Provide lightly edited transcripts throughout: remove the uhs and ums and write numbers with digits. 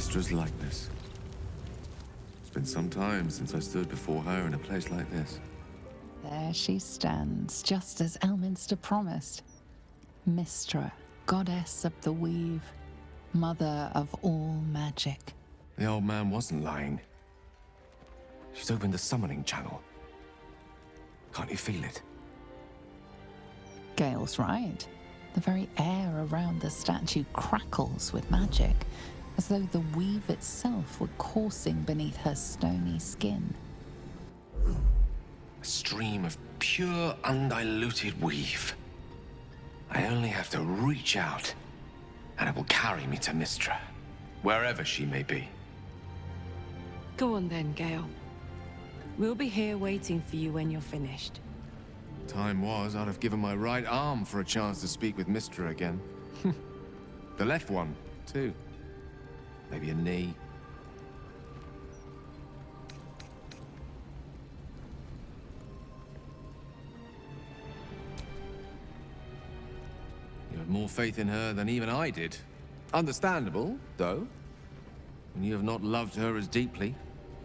Mystra's likeness. It's been some time since I stood before her in a place like this. There she stands, just as Elminster promised. Mystra, goddess of the weave, mother of all magic. The old man wasn't lying. She's opened the summoning channel. Can't you feel it? Gale's right. The very air around the statue crackles with magic, as though the weave itself were coursing beneath her stony skin. A stream of pure, undiluted weave. I only have to reach out, and it will carry me to Mystra, wherever she may be. Go on then, Gale. We'll be here waiting for you when you're finished. Time was, I'd have given my right arm for a chance to speak with Mystra again. The left one, too. Maybe a knee. You have more faith in her than even I did. Understandable, though, when you have not loved her as deeply,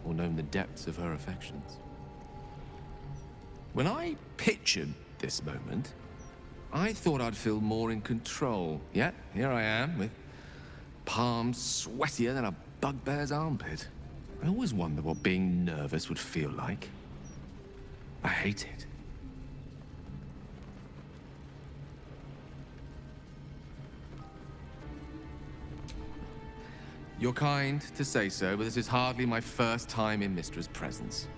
or known the depths of her affections. When I pictured this moment, I thought I'd feel more in control. Yet, here I am, with palms sweatier than a bugbear's armpit. I always wondered what being nervous would feel like. I hate it. You're kind to say so, but this is hardly my first time in Mystra's presence.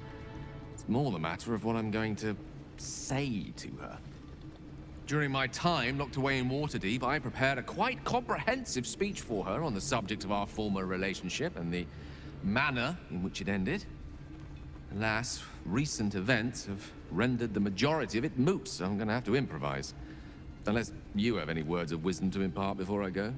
It's more the matter of what I'm going to say to her. During my time locked away in Waterdeep, I prepared a quite comprehensive speech for her on the subject of our former relationship and the manner in which it ended. Alas, recent events have rendered the majority of it moot, so I'm going to have to improvise. Unless you have any words of wisdom to impart before I go.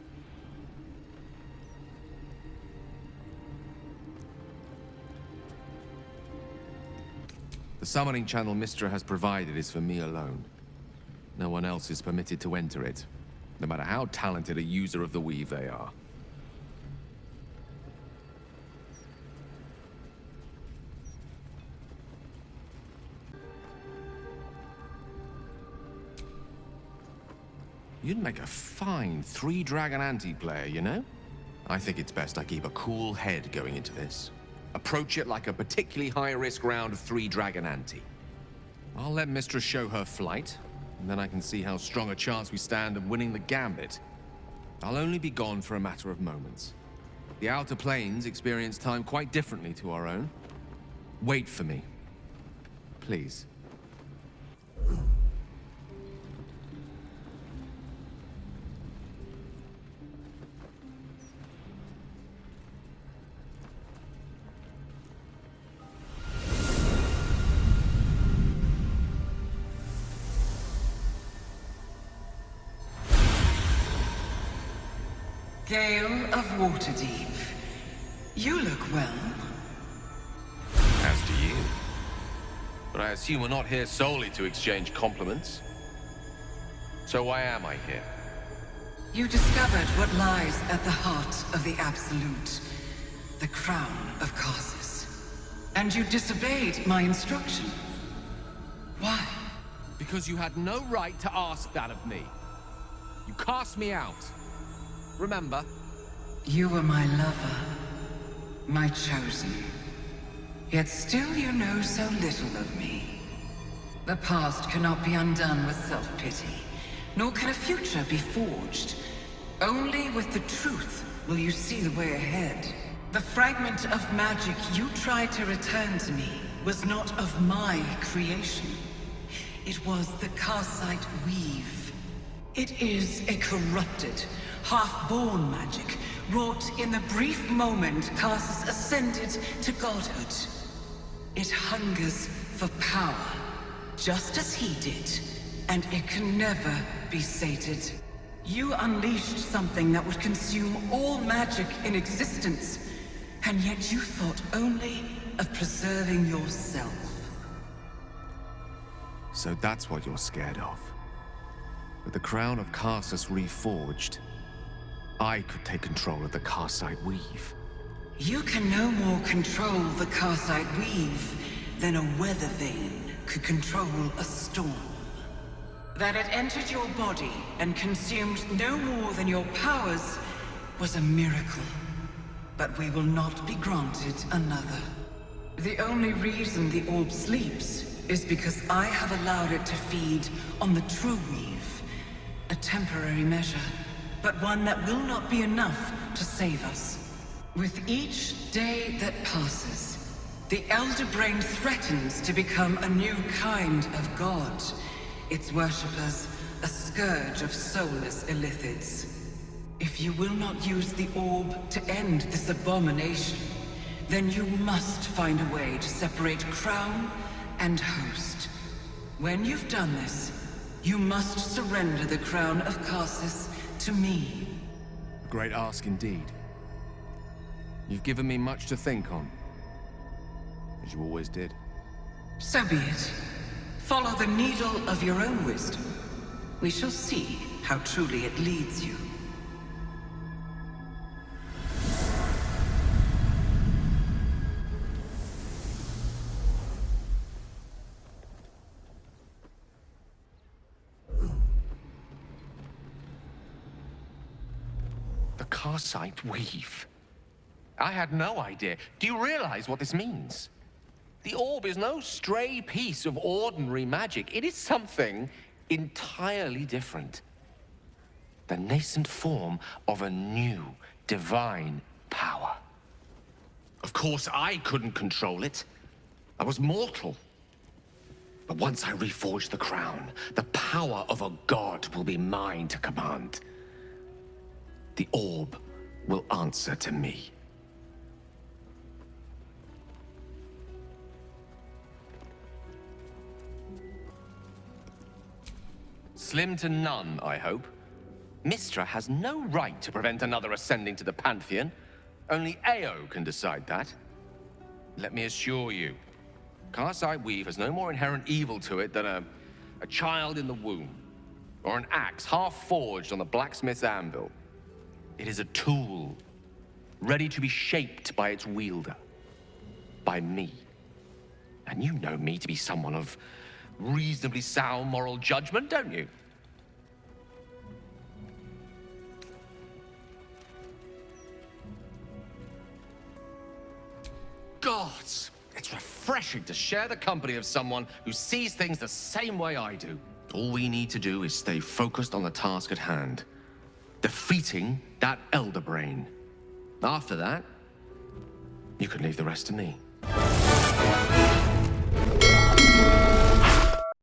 The summoning channel Mystra has provided is for me alone. No one else is permitted to enter it, no matter how talented a user of the weave they are. You'd make a fine three-dragon anti-player, you know? I think it's best I keep a cool head going into this. Approach it like a particularly high-risk round of three-dragon ante. I'll let Mystra show her flight, and then I can see how strong a chance we stand of winning the gambit. I'll only be gone for a matter of moments. The Outer Planes experience time quite differently to our own. Wait for me. Please. Gale of Waterdeep. You look well. As do you. But I assume we're not here solely to exchange compliments. So why am I here? You discovered what lies at the heart of the Absolute, the crown of Karsus. And you disobeyed my instruction. Why? Because you had no right to ask that of me. You cast me out. Remember? You were my lover, my chosen. Yet still you know so little of me. The past cannot be undone with self-pity, nor can a future be forged. Only with the truth will you see the way ahead. The fragment of magic you tried to return to me was not of my creation. It was the Karsite weave. It is a corrupted, half-born magic, wrought in the brief moment Karsus ascended to godhood. It hungers for power, just as he did, and it can never be sated. You unleashed something that would consume all magic in existence, and yet you thought only of preserving yourself. So that's what you're scared of. With the crown of Karsus reforged, I could take control of the Karsite weave. You can no more control the Karsite Weave than a weather vane could control a storm. That it entered your body and consumed no more than your powers was a miracle. But we will not be granted another. The only reason the orb sleeps is because I have allowed it to feed on the true weave. A temporary measure, but one that will not be enough to save us. With each day that passes, the Elder Brain threatens to become a new kind of god. Its worshippers, a scourge of soulless illithids. If you will not use the orb to end this abomination, then you must find a way to separate crown and host. When you've done this, you must surrender the crown of Karsus to me. A great ask indeed. You've given me much to think on, as you always did. So be it. Follow the needle of your own wisdom. We shall see how truly it leads you. The Karsite Weave. I had no idea. Do you realize what this means? The orb is no stray piece of ordinary magic. It is something entirely different. The nascent form of a new, divine power. Of course, I couldn't control it. I was mortal. But once I reforge the crown, the power of a god will be mine to command. The orb will answer to me. Slim to none, I hope. Mystra has no right to prevent another ascending to the Pantheon. Only Ao can decide that. Let me assure you, Karsite Weave has no more inherent evil to it than a child in the womb, or an axe half forged on the blacksmith's anvil. It is a tool, ready to be shaped by its wielder, by me. And you know me to be someone of reasonably sound moral judgment, don't you? Gods, it's refreshing to share the company of someone who sees things the same way I do. All we need to do is stay focused on the task at hand. Defeating that Elder Brain. After that, you can leave the rest to me.